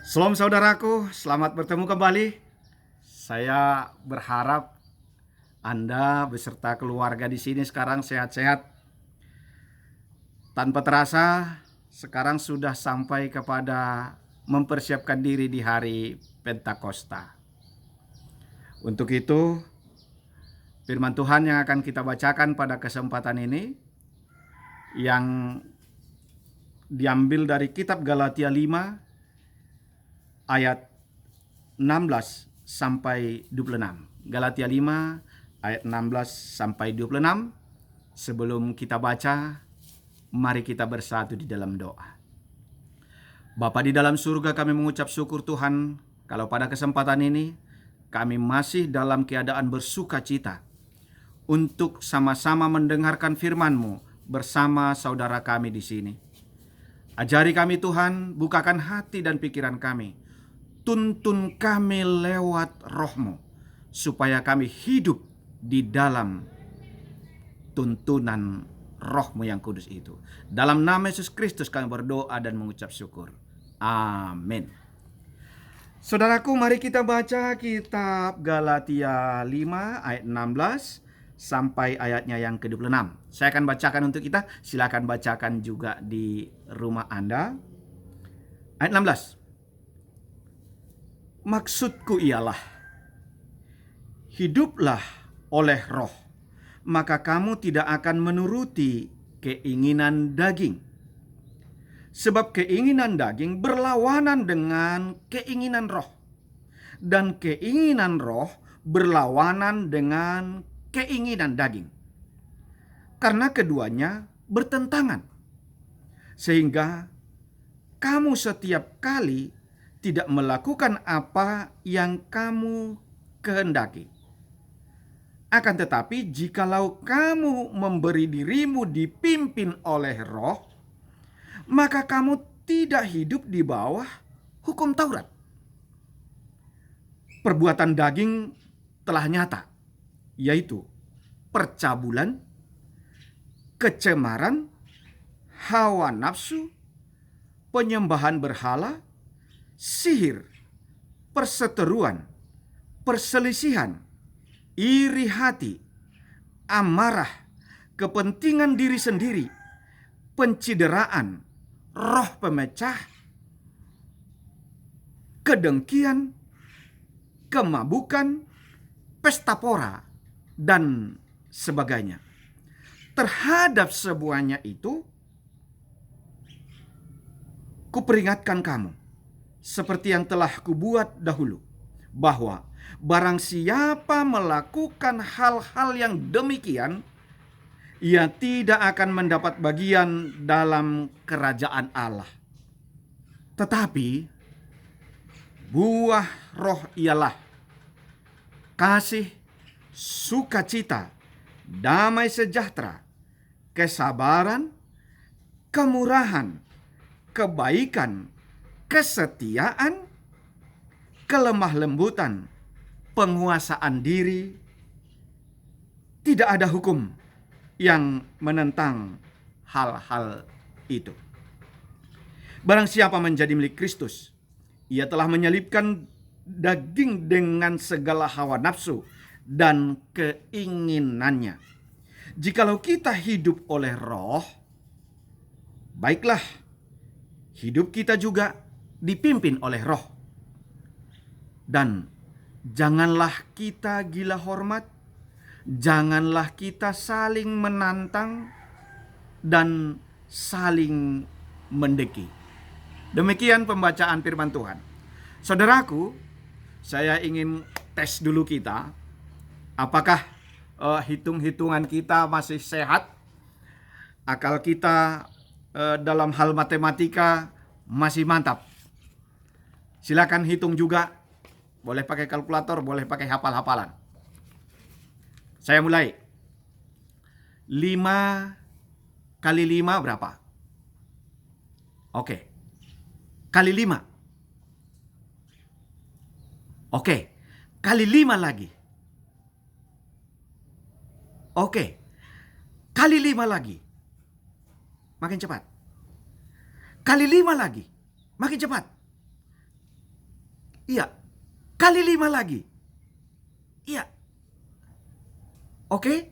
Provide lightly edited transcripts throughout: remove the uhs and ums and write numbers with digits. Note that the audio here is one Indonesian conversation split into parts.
Shalom saudaraku, selamat bertemu kembali. Saya berharap Anda beserta keluarga di sini sekarang sehat-sehat. Tanpa terasa, sekarang sudah sampai kepada mempersiapkan diri di hari Pentakosta. Untuk itu, firman Tuhan yang akan kita bacakan pada kesempatan ini yang diambil dari kitab Galatia 5 ayat 16 sampai 26. Galatia 5 ayat 16 sampai 26. Sebelum kita baca, mari kita bersatu di dalam doa. Bapa di dalam surga, kami mengucap syukur Tuhan kalau pada kesempatan ini kami masih dalam keadaan bersuka cita untuk sama-sama mendengarkan firman-Mu bersama saudara kami di sini. Ajari kami Tuhan, bukakan hati dan pikiran kami. Tuntun kami lewat Roh-Mu, supaya kami hidup di dalam tuntunan Roh-Mu yang kudus itu. Dalam nama Yesus Kristus kami berdoa dan mengucap syukur. Amin. Saudaraku, mari kita baca kitab Galatia 5 ayat 16 sampai ayatnya yang ke-26. Saya akan bacakan untuk kita, silakan bacakan juga di rumah Anda. Ayat 16. Maksudku ialah, hiduplah oleh Roh, maka kamu tidak akan menuruti keinginan daging. Sebab keinginan daging berlawanan dengan keinginan Roh, dan keinginan Roh berlawanan dengan keinginan daging. Karena keduanya bertentangan, sehingga kamu setiap kali tidak melakukan apa yang kamu kehendaki. Akan tetapi, jikalau kamu memberi dirimu dipimpin oleh Roh, maka kamu tidak hidup di bawah hukum Taurat. Perbuatan daging telah nyata, yaitu percabulan, kecemaran, hawa nafsu, penyembahan berhala, sihir, perseteruan, perselisihan, iri hati, amarah, kepentingan diri sendiri, pencideraan, roh pemecah, kedengkian, kemabukan, pesta pora, dan sebagainya. Terhadap semuanya itu, kuperingatkan kamu, seperti yang telah kubuat dahulu, bahwa barang siapa melakukan hal-hal yang demikian, ia tidak akan mendapat bagian dalam kerajaan Allah. Tetapi buah Roh ialah kasih, sukacita, damai sejahtera, kesabaran, kemurahan, kebaikan, kesetiaan, kelemah lembutan, penguasaan diri. Tidak ada hukum yang menentang hal-hal itu. Barang siapa menjadi milik Kristus, ia telah menyelipkan daging dengan segala hawa nafsu dan keinginannya. Jikalau kita hidup oleh Roh, baiklah, hidup kita juga dipimpin oleh Roh. Dan janganlah kita gila hormat, janganlah kita saling menantang dan saling mendeki. Demikian pembacaan firman Tuhan. Saudaraku, saya ingin tes dulu kita, apakah hitung-hitungan kita masih sehat, akal kita dalam hal matematika masih mantap. Silakan hitung juga, boleh pakai kalkulator, boleh pakai hafal-hafalan. Saya mulai. 5 kali 5 berapa? Oke. Kali 5. Oke. Kali 5 lagi. Oke. Kali 5 lagi. Makin cepat. Kali 5 lagi. Makin cepat. Iya. Kali 5 lagi. Iya. Oke.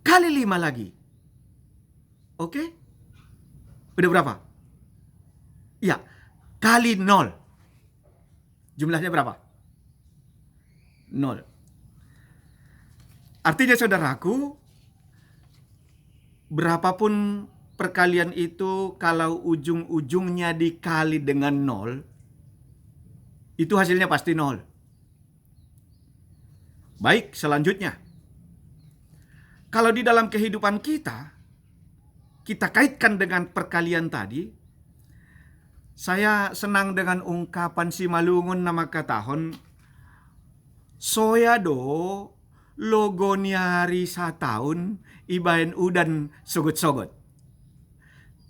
Kali 5 lagi. Oke. Udah berapa? Iya. Kali 0. Jumlahnya berapa? 0. Artinya saudaraku, berapapun perkalian itu, kalau ujung-ujungnya dikali dengan 0, itu hasilnya pasti 0. Baik, selanjutnya. Kalau di dalam kehidupan kita kaitkan dengan perkalian tadi, saya senang dengan ungkapan Simalungun nama katahon, soya do logoniari sataun ibaen udan sogot-sogot.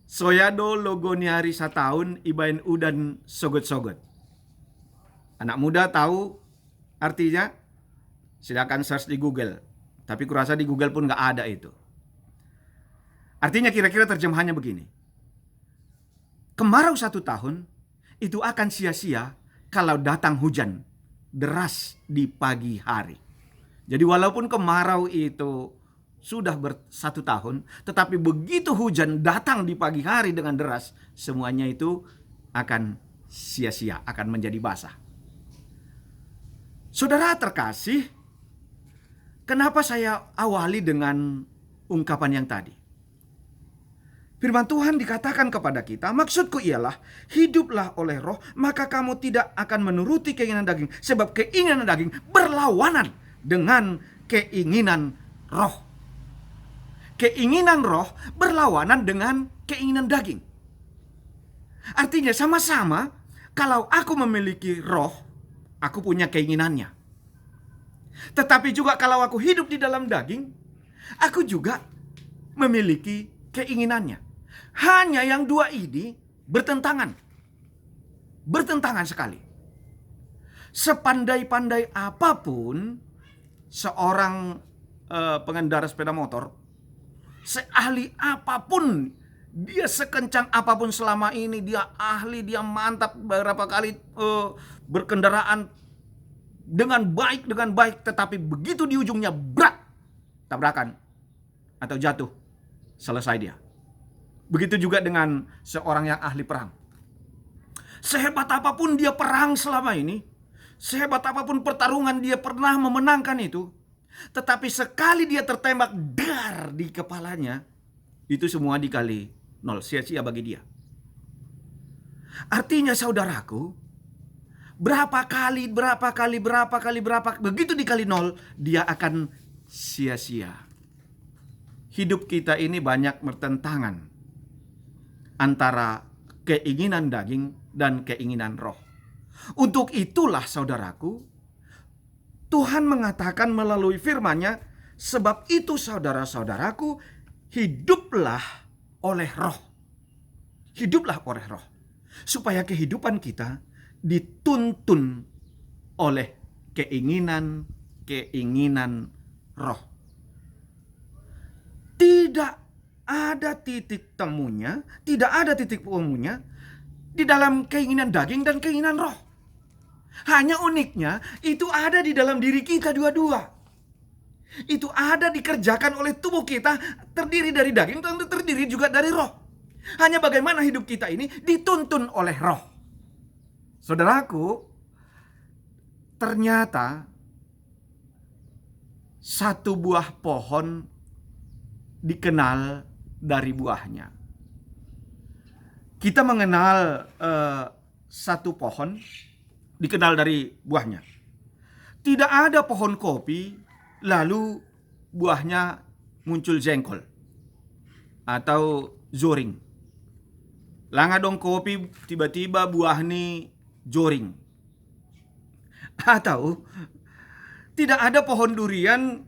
Soyado logoniari sataun ibaen udan sogot-sogot. Anak muda tahu artinya? Silakan search di Google. Tapi kurasa di Google pun nggak ada itu. Artinya kira-kira terjemahannya begini. Kemarau 1 tahun itu akan sia-sia kalau datang hujan deras di pagi hari. Jadi walaupun kemarau itu sudah 1 tahun, tetapi begitu hujan datang di pagi hari dengan deras, semuanya itu akan sia-sia, akan menjadi basah. Saudara terkasih, kenapa saya awali dengan ungkapan yang tadi? Firman Tuhan dikatakan kepada kita, maksudku ialah, hiduplah oleh roh, maka kamu tidak akan menuruti keinginan daging. Sebab keinginan daging berlawanan dengan keinginan roh. Keinginan roh berlawanan dengan keinginan daging. Artinya sama-sama, kalau aku memiliki roh, aku punya keinginannya. Tetapi juga kalau aku hidup di dalam daging, aku juga memiliki keinginannya. Hanya yang dua ini bertentangan. Bertentangan sekali. Sepandai-pandai apapun seorang pengendara sepeda motor, seahli apapun, dia sekencang apapun selama ini, dia ahli, dia mantap beberapa kali berkendaraan dengan baik, tetapi begitu di ujungnya brak, tabrakan atau jatuh, selesai dia. Begitu juga dengan seorang yang ahli perang. Sehebat apapun dia perang selama ini, sehebat apapun pertarungan dia pernah memenangkan itu, tetapi sekali dia tertembak dar di kepalanya, itu semua dikali 0, sia-sia bagi dia. Artinya saudaraku, berapa kali, begitu dikali 0, dia akan sia-sia. Hidup kita ini banyak bertentangan antara keinginan daging dan keinginan roh. Untuk itulah saudaraku, Tuhan mengatakan melalui firman-Nya, sebab itu saudara-saudaraku, hiduplah oleh roh. Hiduplah oleh roh. Supaya kehidupan kita dituntun oleh keinginan roh. Tidak ada titik temunya, tidak ada titik temunya di dalam keinginan daging dan keinginan roh. Hanya uniknya, itu ada di dalam diri kita dua-dua. Itu ada dikerjakan oleh tubuh kita, terdiri dari daging dan terdiri juga dari roh. Hanya bagaimana hidup kita ini dituntun oleh roh. Saudaraku, ternyata satu buah pohon dikenal dari buahnya. Kita mengenal satu pohon dikenal dari buahnya. Tidak ada pohon kopi lalu buahnya muncul jengkol atau zoring. Langa dong kopi tiba-tiba buah ni joring. Atau tidak ada pohon durian,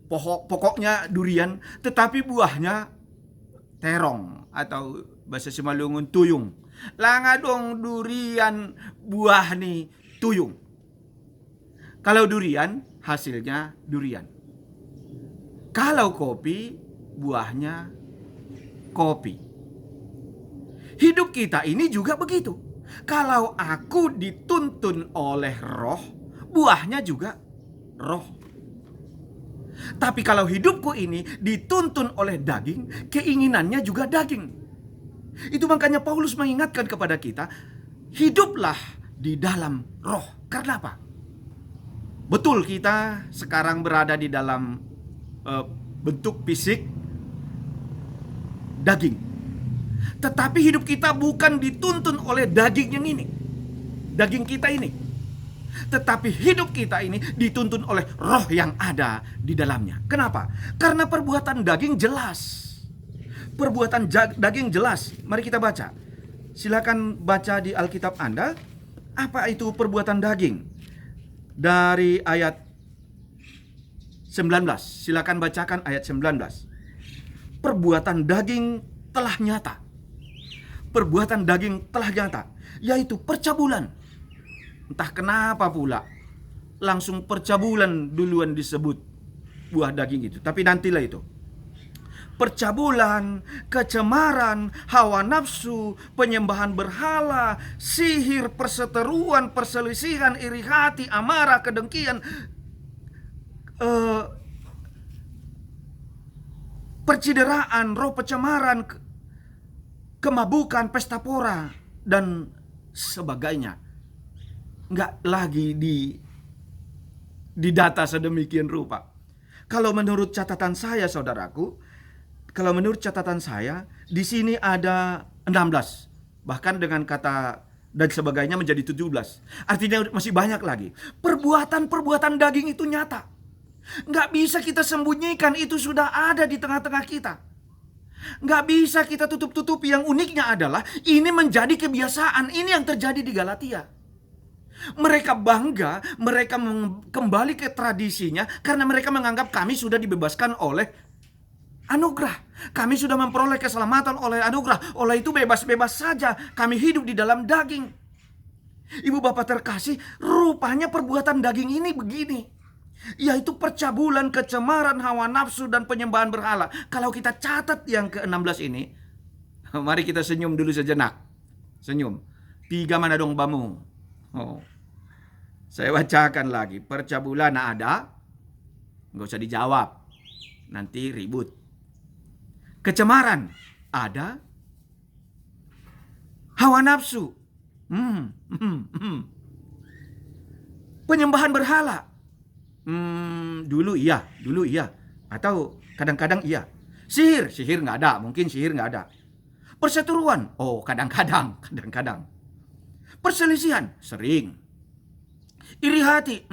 pokoknya durian, tetapi buahnya terong atau bahasa Simalungun tuyung. Langa dong durian buah ni tuyung. Kalau durian hasilnya durian. Kalau kopi buahnya kopi. Hidup kita ini juga begitu. Kalau aku dituntun oleh roh, buahnya juga roh. Tapi kalau hidupku ini dituntun oleh daging, keinginannya juga daging. Itu makanya Paulus mengingatkan kepada kita, hiduplah di dalam roh. Karena apa? Betul kita sekarang berada di dalam bentuk fisik daging. Tetapi hidup kita bukan dituntun oleh daging yang ini. Daging kita ini. Tetapi hidup kita ini dituntun oleh roh yang ada di dalamnya. Kenapa? Karena perbuatan daging jelas. Perbuatan daging jelas. Mari kita baca. Silakan baca di Alkitab Anda. Apa itu perbuatan daging? Dari ayat 19. Silakan bacakan ayat 19. Perbuatan daging telah nyata. Perbuatan daging telah nyata, yaitu percabulan. Entah kenapa pula langsung percabulan duluan disebut buah daging itu. Tapi nantilah itu. Percabulan, kecemaran, hawa nafsu, penyembahan berhala, sihir, perseteruan, perselisihan, iri hati, amarah, kedengkian, percideraan, roh pencemaran, kemabukan, pesta pora, dan sebagainya. Nggak lagi didata sedemikian rupa. Kalau menurut catatan saya, saudaraku, kalau menurut catatan saya, di sini ada 16. Bahkan dengan kata dan sebagainya menjadi 17. Artinya masih banyak lagi. Perbuatan-perbuatan daging itu nyata. Nggak bisa kita sembunyikan, itu sudah ada di tengah-tengah kita. Nggak bisa kita tutup-tutupi. Yang uniknya adalah ini menjadi kebiasaan. Ini yang terjadi di Galatia. Mereka bangga, mereka kembali ke tradisinya karena mereka menganggap kami sudah dibebaskan oleh anugerah. Kami sudah memperoleh keselamatan oleh anugerah. Oleh itu bebas-bebas saja kami hidup di dalam daging. Ibu bapak terkasih, rupanya perbuatan daging ini begini. Yaitu percabulan, kecemaran, hawa nafsu, dan penyembahan berhala. Kalau kita catat yang ke-16 ini, mari kita senyum dulu sejenak. Senyum. 3 mana dong bamu? Oh. Saya bacakan lagi. Percabulan ada, nggak usah dijawab. Nanti ribut. Kecemaran ada. Hawa nafsu. Penyembahan berhala. Dulu iya. Atau kadang-kadang iya. Sihir nggak ada. Mungkin sihir nggak ada. Perseteruan. Oh, kadang-kadang. Perselisihan. Sering. Iri hati.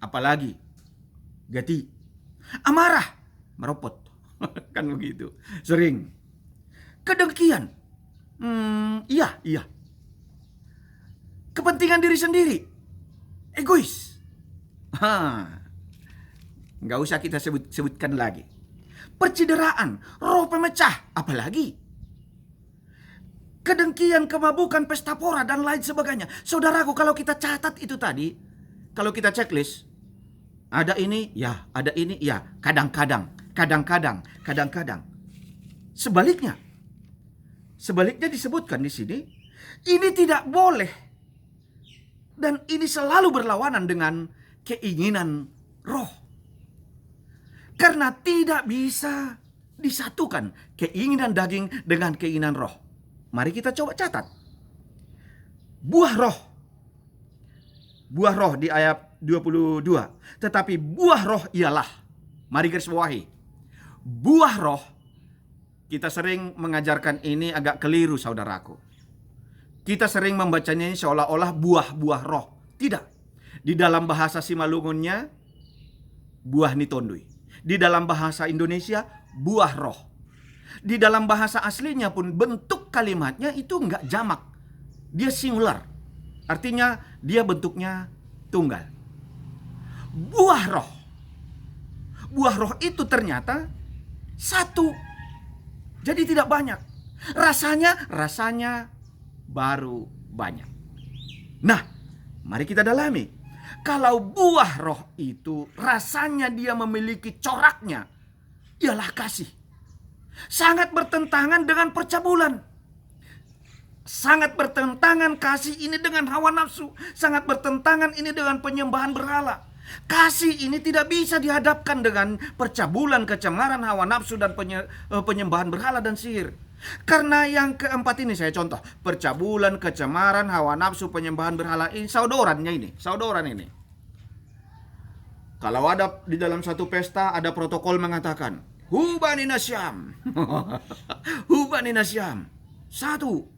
Apalagi. Gati. Amarah. Meropot. Kan begitu. Sering. Kedengkian. Iya. Kepentingan diri sendiri. Egois. Nggak usah kita sebutkan lagi. Percideraan, roh pemecah, apalagi kedengkian, kemabukan, pesta pora, dan lain sebagainya. Saudaraku, kalau kita catat itu tadi, kalau kita checklist, ada ini, ya, ada ini, ya, kadang-kadang. Sebaliknya disebutkan di sini, ini tidak boleh, dan ini selalu berlawanan dengan keinginan roh. Karena tidak bisa disatukan keinginan daging dengan keinginan roh. Mari kita coba catat. Buah roh di ayat 22. Tetapi buah roh ialah, mari garis bawahi. Buah roh, kita sering mengajarkan ini agak keliru, saudaraku. Kita sering membacanya ini seolah-olah buah-buah roh. Tidak. Di dalam bahasa Simalungunnya, buah nitondui. Di dalam bahasa Indonesia, buah roh. Di dalam bahasa aslinya pun bentuk kalimatnya itu enggak jamak. Dia singular. Artinya dia bentuknya tunggal. Buah roh. Buah roh itu ternyata satu. Jadi tidak banyak. Rasanya baru banyak. Nah, mari kita dalami. Kalau buah roh itu rasanya dia memiliki coraknya, ialah kasih. Sangat bertentangan dengan percabulan. Sangat bertentangan kasih ini dengan hawa nafsu. Sangat bertentangan ini dengan penyembahan berhala. Kasih ini tidak bisa dihadapkan dengan percabulan, kecemaran, hawa nafsu, dan penyembahan berhala dan sihir. Karena yang keempat ini saya contoh. Percabulan, kecemaran, hawa nafsu, penyembahan berhala. Ini saudoran ini. Kalau ada di dalam satu pesta, ada protokol mengatakan, Hubani nasyam. Hubani nasyam. Satu.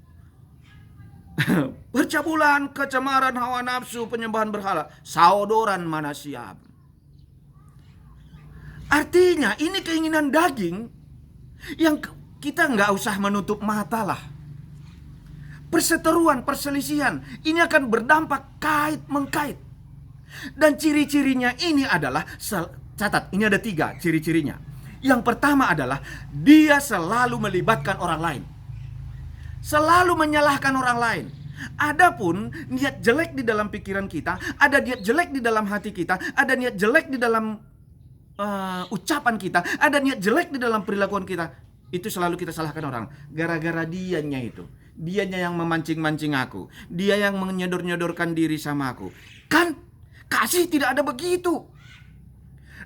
Percabulan, kecemaran, hawa nafsu, penyembahan berhala. Saudoran mana siap. Artinya ini keinginan daging yang kita nggak usah menutup mata lah. Perseteruan, perselisihan ini akan berdampak kait-mengkait. Dan ciri-cirinya ini adalah, catat, ini ada 3 ciri-cirinya. Yang pertama adalah dia selalu melibatkan orang lain. Selalu menyalahkan orang lain. Adapun niat jelek di dalam pikiran kita, ada niat jelek di dalam hati kita, ada niat jelek di dalam ucapan kita, ada niat jelek di dalam perilakuan kita, itu selalu kita salahkan orang. Gara-gara dianya itu, dianya yang memancing-mancing aku, dia yang menyodor-nyodorkan diri sama aku. Kan kasih tidak ada begitu.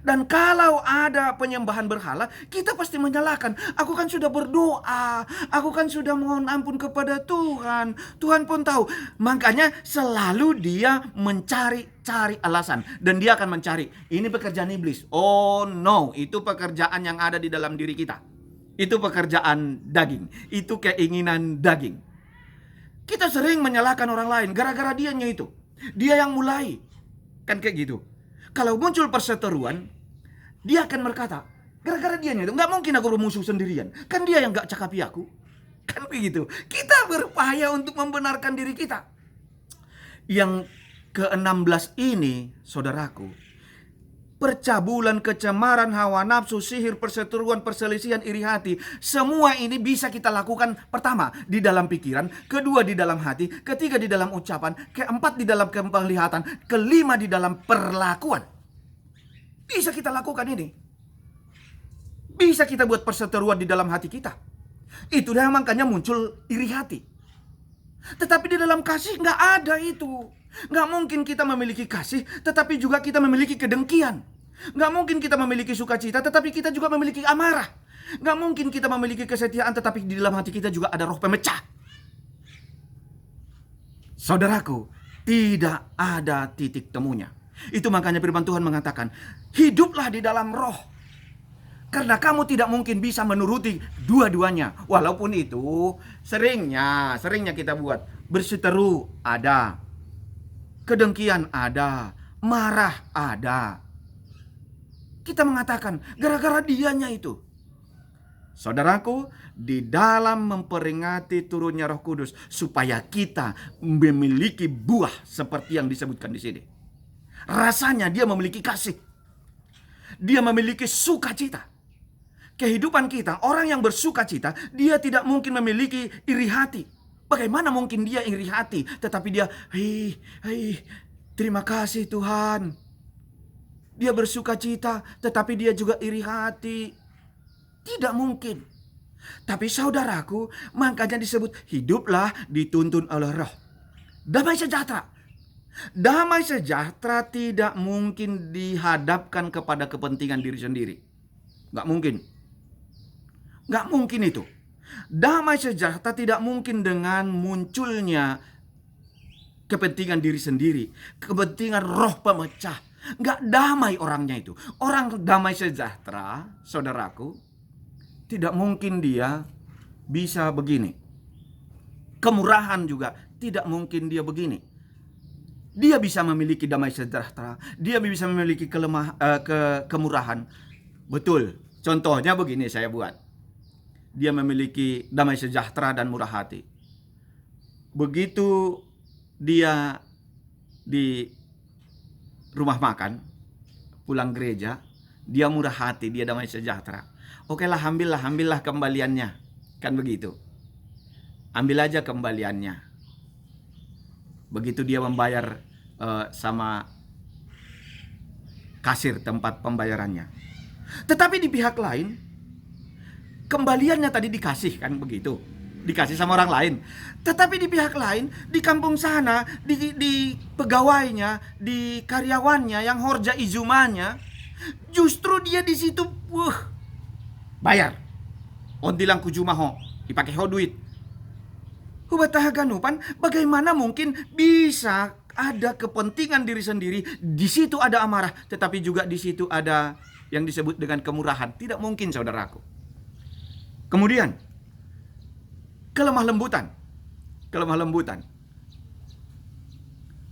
Dan kalau ada penyembahan berhala, kita pasti menyalahkan. Aku kan sudah berdoa, aku kan sudah mohon ampun kepada Tuhan. Tuhan pun tahu. Makanya selalu dia mencari alasan. Dan dia akan mencari, ini pekerjaan iblis. Oh no, itu pekerjaan yang ada di dalam diri kita. Itu pekerjaan daging. Itu keinginan daging. Kita sering menyalahkan orang lain gara-gara dianya itu. Dia yang mulai. Kan kayak gitu. Kalau muncul perseteruan, dia akan berkata, gara-gara dianya itu, nggak mungkin aku bermusuh sendirian. Kan dia yang nggak cakapi aku. Kan begitu. Kita berupaya untuk membenarkan diri kita. Yang ke-16 ini, saudaraku, percabulan, kecemaran, hawa nafsu, sihir, perseteruan, perselisihan, iri hati, semua ini bisa kita lakukan. Pertama, di dalam pikiran. Kedua, di dalam hati. Ketiga, di dalam ucapan. Keempat, di dalam penglihatan. Kelima, di dalam perlakuan. Bisa kita lakukan ini. Bisa kita buat perseteruan di dalam hati kita. Itulah yang makanya muncul iri hati. Tetapi di dalam kasih nggak ada itu. Nggak mungkin kita memiliki kasih, tetapi juga kita memiliki kedengkian. Nggak mungkin kita memiliki sukacita, tetapi kita juga memiliki amarah. Nggak mungkin kita memiliki kesetiaan, tetapi di dalam hati kita juga ada roh pemecah. Saudaraku, tidak ada titik temunya. Itu makanya firman Tuhan mengatakan, hiduplah di dalam roh. Karena kamu tidak mungkin bisa menuruti dua-duanya. Walaupun itu seringnya kita buat. Berseteru ada. Kedengkian ada. Marah ada. Kita mengatakan, gara-gara dianya itu. Saudaraku, di dalam memperingati turunnya Roh Kudus, supaya kita memiliki buah seperti yang disebutkan di sini. Rasanya dia memiliki kasih. Dia memiliki sukacita. Kehidupan kita, orang yang bersukacita, dia tidak mungkin memiliki iri hati. Bagaimana mungkin dia iri hati, tetapi dia, terima kasih Tuhan. Dia bersukacita, tetapi dia juga iri hati. Tidak mungkin. Tapi saudaraku, makanya disebut hiduplah dituntun oleh roh. Damai sejahtera. Damai sejahtera tidak mungkin dihadapkan kepada kepentingan diri sendiri. Gak mungkin. Gak mungkin itu. Damai sejahtera tidak mungkin dengan munculnya kepentingan diri sendiri. Kepentingan roh pemecah. Gak damai orangnya itu. Orang damai sejahtera, saudaraku, tidak mungkin dia bisa begini. Kemurahan juga tidak mungkin dia begini. Dia bisa memiliki damai sejahtera. Dia bisa memiliki kemurahan. Betul. Contohnya begini saya buat. Dia memiliki damai sejahtera dan murah hati. Begitu dia di rumah makan, pulang gereja, dia murah hati, dia damai sejahtera. Oke lah, ambillah kembaliannya. Kan begitu. Ambil aja kembaliannya. Begitu dia membayar sama kasir tempat pembayarannya. Tetapi di pihak lain, kembaliannya tadi dikasih, kan begitu. dikasih sama orang lain. Tetapi di pihak lain, di kampung sana, di pegawainya, di karyawannya yang horja izumanya, justru dia di situ bayar. Ontilang kujumaho, dipakai ho duit. Hubataha ganupan, bagaimana mungkin bisa ada kepentingan diri sendiri, di situ ada amarah, tetapi juga di situ ada yang disebut dengan kemurahan. Tidak mungkin, saudaraku. Kemudian kelemah lembutan,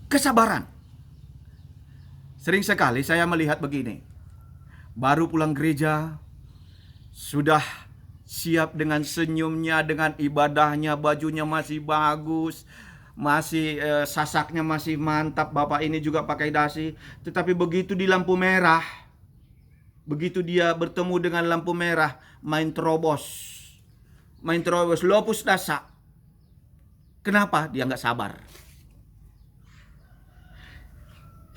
kesabaran. Sering sekali saya melihat begini, baru pulang gereja, sudah siap dengan senyumnya, dengan ibadahnya, bajunya masih bagus, masih sasaknya masih mantap, bapak ini juga pakai dasi. Tetapi begitu di lampu merah, begitu dia bertemu dengan lampu merah, main terobos, lopus dasa. Kenapa? Dia nggak sabar.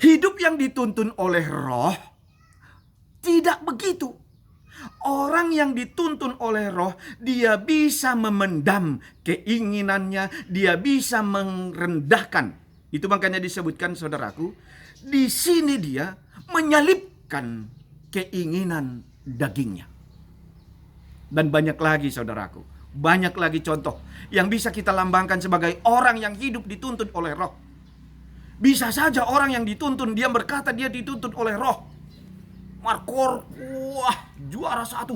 Hidup yang dituntun oleh roh tidak begitu. Orang yang dituntun oleh roh, dia bisa memendam keinginannya, dia bisa merendahkan. Itu makanya disebutkan, saudaraku, di sini dia menyalipkan keinginan dagingnya. Dan banyak lagi, saudaraku, banyak lagi contoh yang bisa kita lambangkan sebagai orang yang hidup dituntun oleh roh. Bisa saja orang yang dituntun, dia berkata dia dituntun oleh roh. Markor, juara 1.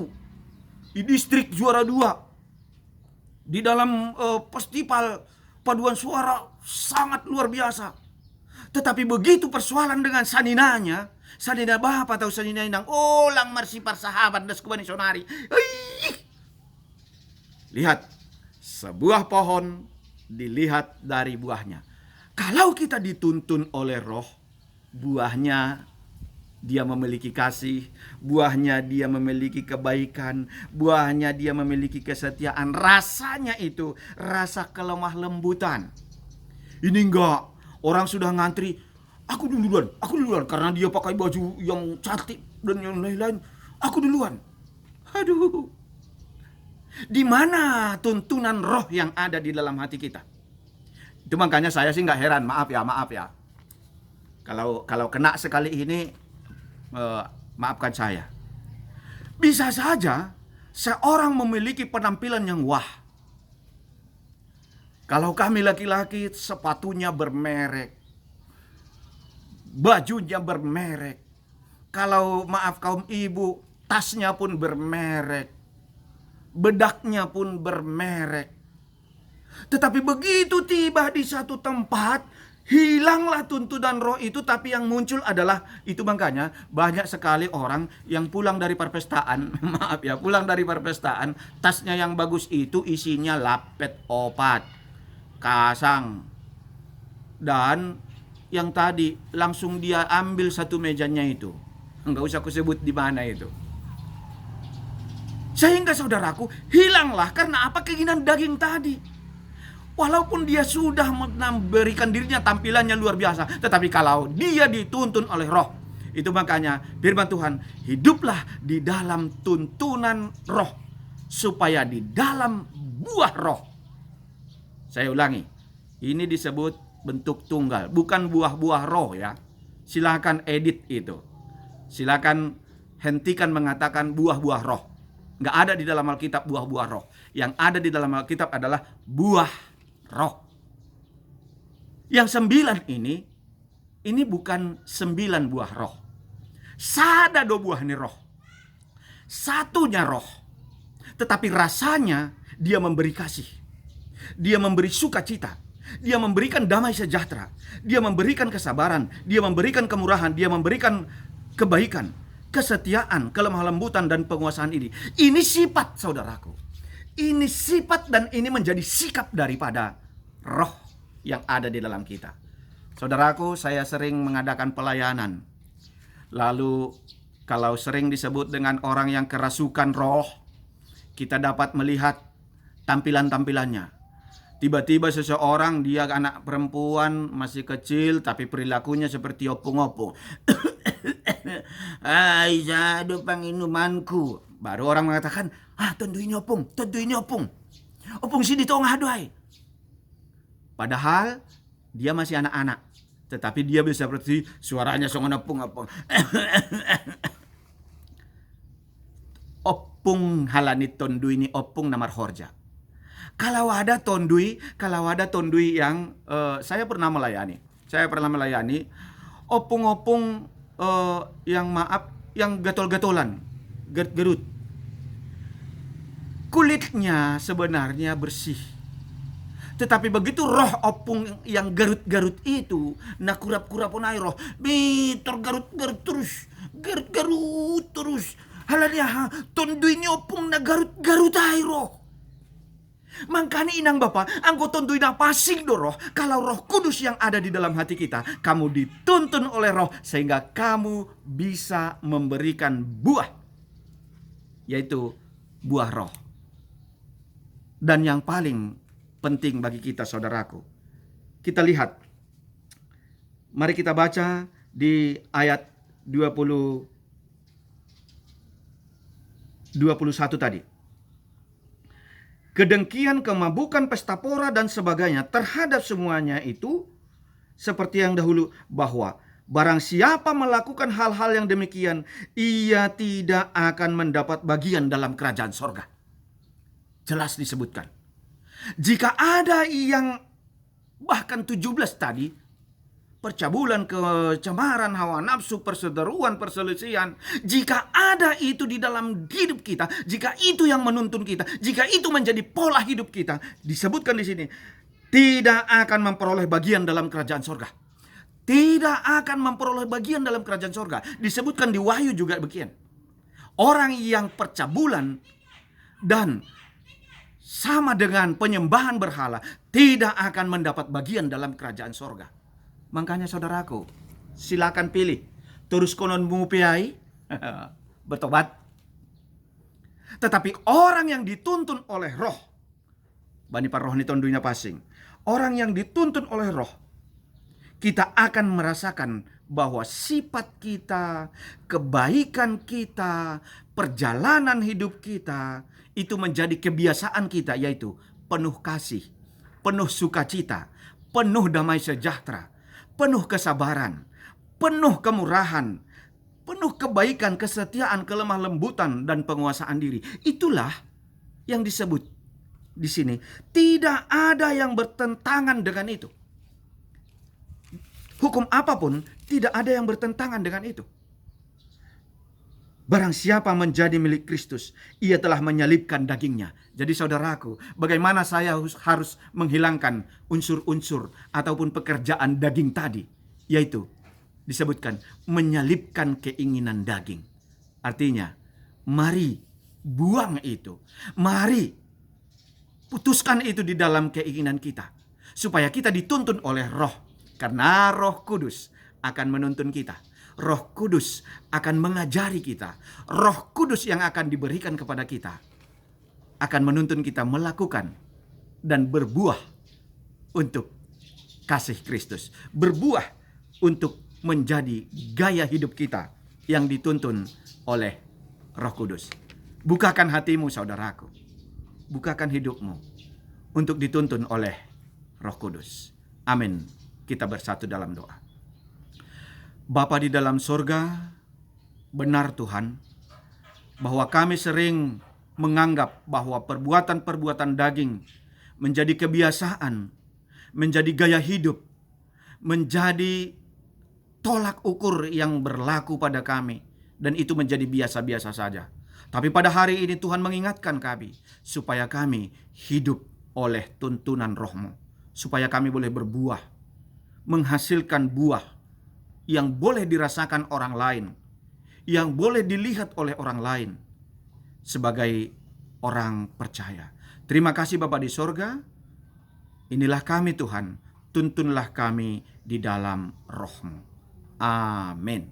Di distrik juara 2. Di dalam festival paduan suara sangat luar biasa. Tetapi begitu persoalan dengan saninanya, sanina bapak atau sanina inang, lang marsi persahabat das kubanisonari. Lihat, sebuah pohon dilihat dari buahnya. Kalau kita dituntun oleh roh, buahnya dia memiliki kasih, buahnya dia memiliki kebaikan, buahnya dia memiliki kesetiaan. Rasanya itu rasa kelemah lembutan. Ini enggak, orang sudah ngantri, aku duluan, karena dia pakai baju yang cantik dan yang lain-lain, aku duluan. Aduh, di mana tuntunan roh yang ada di dalam hati kita? Itu makanya saya sih nggak heran, maaf ya. Kalau kena sekali ini, maafkan saya. Bisa saja seorang memiliki penampilan yang wah. Kalau kami laki-laki, sepatunya bermerek, bajunya bermerek. Kalau maaf kaum ibu, tasnya pun bermerek, bedaknya pun bermerek. Tetapi begitu tiba di satu tempat, hilanglah tuntunan roh itu, tapi yang muncul adalah itu. Makanya banyak sekali orang yang pulang dari perpestaan, pulang dari perpestaan, tasnya yang bagus itu isinya lapet opat, kasang, dan yang tadi langsung dia ambil satu mejanya itu. Enggak usah aku sebut di mana itu. Sehingga saudaraku, hilanglah karena apa? Keinginan daging tadi. Walaupun dia sudah memberikan dirinya tampilannya luar biasa, tetapi kalau dia dituntun oleh roh, itu makanya firman Tuhan, hiduplah di dalam tuntunan roh, supaya di dalam buah roh. Saya ulangi, ini disebut bentuk tunggal, bukan buah-buah roh ya. Silakan edit itu. Silakan hentikan mengatakan buah-buah roh. Nggak ada di dalam Alkitab buah-buah roh. Yang ada di dalam Alkitab adalah buah roh. Yang 9 ini bukan 9 buah roh. Sada 2 buah ini roh. Satunya roh. Tetapi rasanya dia memberi kasih. Dia memberi sukacita. Dia memberikan damai sejahtera. Dia memberikan kesabaran. Dia memberikan kemurahan. Dia memberikan kebaikan, kesetiaan, kelemah lembutan, dan penguasaan ini. Ini sifat, saudaraku. Ini sifat dan ini menjadi sikap daripada roh yang ada di dalam kita. Saudaraku, saya sering mengadakan pelayanan. Lalu kalau sering disebut dengan orang yang kerasukan roh, kita dapat melihat tampilan-tampilannya. Tiba-tiba seseorang, dia anak perempuan, masih kecil, tapi perilakunya seperti opung-opung. Ai, jadu panginumanku. Baru orang mengatakan, tentu ini opung. opung sini tong haduai. Padahal dia masih anak-anak, tetapi dia bisa seperti suaranya songan opung. Opung halani tondui ini opung namar horja. Kalau ada tondui yang saya pernah melayani. Opung-opung yang gatol-gatolan, gerut. Kulitnya sebenarnya bersih. Tetapi begitu roh opung yang garut-garut itu, nak kurap-kurap pun roh, garut-garut terus. Halanya tondui ini opung na garut-garut roh. Mangkani inang Bapa, anggo tondui na pasing do roh, kalau Roh Kudus yang ada di dalam hati kita, kamu dituntun oleh roh sehingga kamu bisa memberikan buah, yaitu buah roh. Dan yang paling penting bagi kita, saudaraku, kita lihat, mari kita baca di ayat 21 tadi. Kedengkian, kemabukan, pesta pora dan sebagainya terhadap semuanya itu seperti yang dahulu, bahwa barang siapa melakukan hal-hal yang demikian, ia tidak akan mendapat bagian dalam kerajaan sorga. Jelas disebutkan. Jika ada yang bahkan 17 tadi, percabulan, kecemaran, hawa nafsu, perseteruan, perselisihan, jika ada itu di dalam hidup kita, jika itu yang menuntun kita, jika itu menjadi pola hidup kita, disebutkan di sini, tidak akan memperoleh bagian dalam kerajaan sorga. Tidak akan memperoleh bagian dalam kerajaan sorga. Disebutkan di Wahyu juga begini. Orang yang percabulan dan sama dengan penyembahan berhala tidak akan mendapat bagian dalam kerajaan sorga. Makanya saudaraku, silakan pilih. Terus konon mengupiai, bertobat. Tetapi orang yang dituntun oleh roh, bani par roh ni tondunya pasing. Orang yang dituntun oleh roh, kita akan merasakan bahwa sifat kita, kebaikan kita, perjalanan hidup kita, itu menjadi kebiasaan kita, yaitu penuh kasih, penuh sukacita, penuh damai sejahtera, penuh kesabaran, penuh kemurahan, penuh kebaikan, kesetiaan, kelemah lembutan, dan penguasaan diri. Itulah yang disebut di sini. Tidak ada yang bertentangan dengan itu. Hukum apapun tidak ada yang bertentangan dengan itu. Barang siapa menjadi milik Kristus, ia telah menyalibkan dagingnya. Jadi saudaraku, bagaimana saya harus menghilangkan unsur-unsur ataupun pekerjaan daging tadi? Yaitu disebutkan menyalibkan keinginan daging. Artinya, mari buang itu. Mari putuskan itu di dalam keinginan kita. Supaya kita dituntun oleh roh. Karena Roh Kudus akan menuntun kita. Roh Kudus akan mengajari kita. Roh Kudus yang akan diberikan kepada kita akan menuntun kita melakukan dan berbuah untuk kasih Kristus. Berbuah untuk menjadi gaya hidup kita yang dituntun oleh Roh Kudus. Bukakan hatimu, saudaraku. Bukakan hidupmu untuk dituntun oleh Roh Kudus. Amin. Kita bersatu dalam doa. Bapa di dalam sorga, benar Tuhan, bahwa kami sering menganggap bahwa perbuatan-perbuatan daging menjadi kebiasaan, menjadi gaya hidup, menjadi tolak ukur yang berlaku pada kami, dan itu menjadi biasa-biasa saja. Tapi pada hari ini Tuhan mengingatkan kami, supaya kami hidup oleh tuntunan Roh-Mu, supaya kami boleh berbuah, menghasilkan buah yang boleh dirasakan orang lain, yang boleh dilihat oleh orang lain sebagai orang percaya. Terima kasih Bapa di sorga. Inilah kami Tuhan, tuntunlah kami di dalam Roh-Mu. Amin.